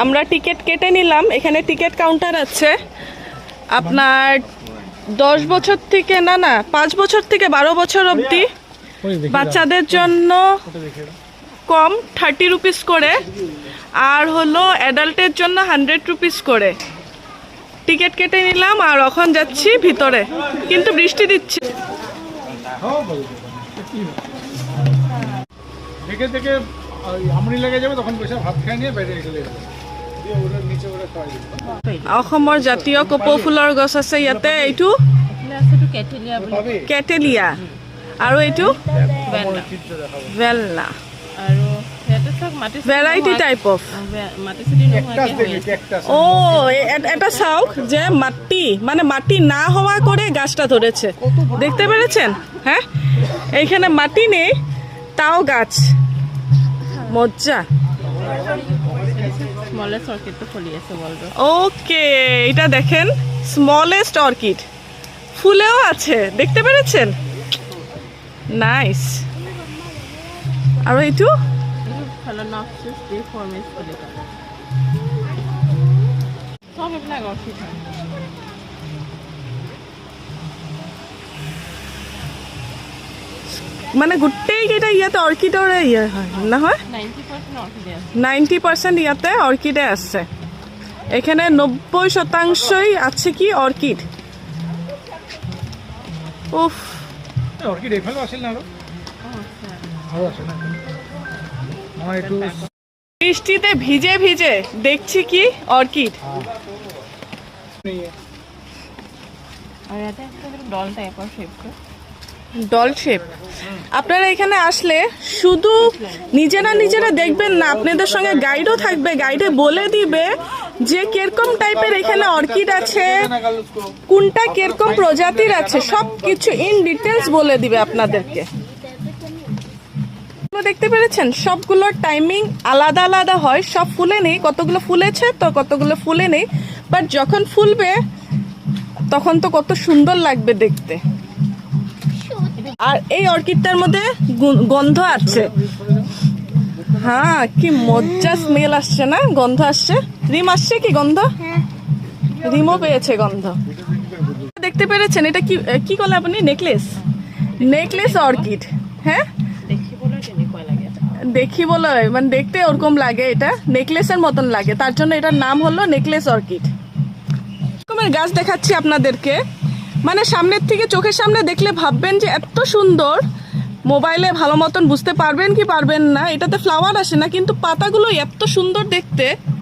আমরা টিকিট কেটে নিলাম। এখানে টিকিট কাউন্টার আছে। আপনার 10 বছর থেকে না 5 বছর থেকে 12 বছর অবধি বাচ্চাদের জন্য কম 30 রুপিস করে, আর হলো অ্যাডাল্টের জন্য 100 রুপিস করে। টিকিট কেটে নিলাম আর এখন যাচ্ছি ভিতরে, কিন্তু বৃষ্টি দিচ্ছে। দেখে দেখে আমনি লেগে যাবে, তখন বসে ভাত খাই নিয়ে বাইরে চলে যাবে। অসমৰ জাতীয় কপৌ ফুলৰ গছ আছে ইয়াতে। এইটো কেটেলিয়া আৰু এইটো ভেলনা। Variety type of. ও এটা চাওক যে মাটি মানে মাটি না হওয়া করে গাছটা ধরেছে, দেখতে পেরেছেন? হ্যাঁ, এইখানে মাটি নেই তাও গাছ, মজ্জা। ওকে, এটা দেখেন স্মলেস্ট অর্কিড, ফুলেও আছে, দেখতে পেরেছেন? নাইস। আৰু এইটো মানে গোটেইকেইটা ইয়াতে অৰ্কিডৰে ইয়ে হয় নহয়? 90% ইয়াতে অৰ্কিডে আছে। এখানে 90% আছে কি অর্কিড। উফ, অর্কিড এফালে আসেন না আরো আছে না? আমার একটু বৃষ্টিতে ভিজে ভিজে দেখছি কি অর্কিড। Doll shape. আপনারা এখানে আসলে শুধু নিজেরা দেখবেন না, আপনাদের সঙ্গে গাইডও থাকবে, গাইডে বলে দিবে যে কিরকম টাইপের এখানে অর্কিড আছে, কোনটা কিরকম প্রজাতির আছে, সব কিছু ইন ডিটেলস বলে দিবে আপনাদেরকে। দেখতে পেরেছেন সবগুলোর টাইমিং আলাদা আলাদা হয়, সব ফুলে নেই, কতগুলো ফুলেছে তো কতগুলো ফুলে নেই, বাট যখন ফুলবে তখন তো কত সুন্দর লাগবে দেখতে। আর এই অর্কিডটার মধ্যে গন্ধ আছে। হ্যাঁ, কি মজা স্মেল আসছে না, গন্ধ আসছে। রিম আসছে কি গন্ধ? রিমও পেয়েছে গন্ধ। দেখতে পেরেছেন এটা কি কি বলে আপনি? Necklace orchid. হ্যাঁ, দেখি বলে মানে দেখতে ওরকম লাগে, এটা নেকলেসের মতন লাগে, তার জন্য এটার নাম হলো নেকলেস অর্কিড। এরকমের গাছ দেখাচ্ছি আপনাদেরকে, মানে সামনের থেকে চোখের সামনে দেখলে ভাববেন যে এত সুন্দর, মোবাইলে ভালো মতন বুঝতে পারবেন কি পারবেন না। এটাতে ফ্লাওয়ার আসে না, কিন্তু পাতাগুলো এত সুন্দর দেখতে।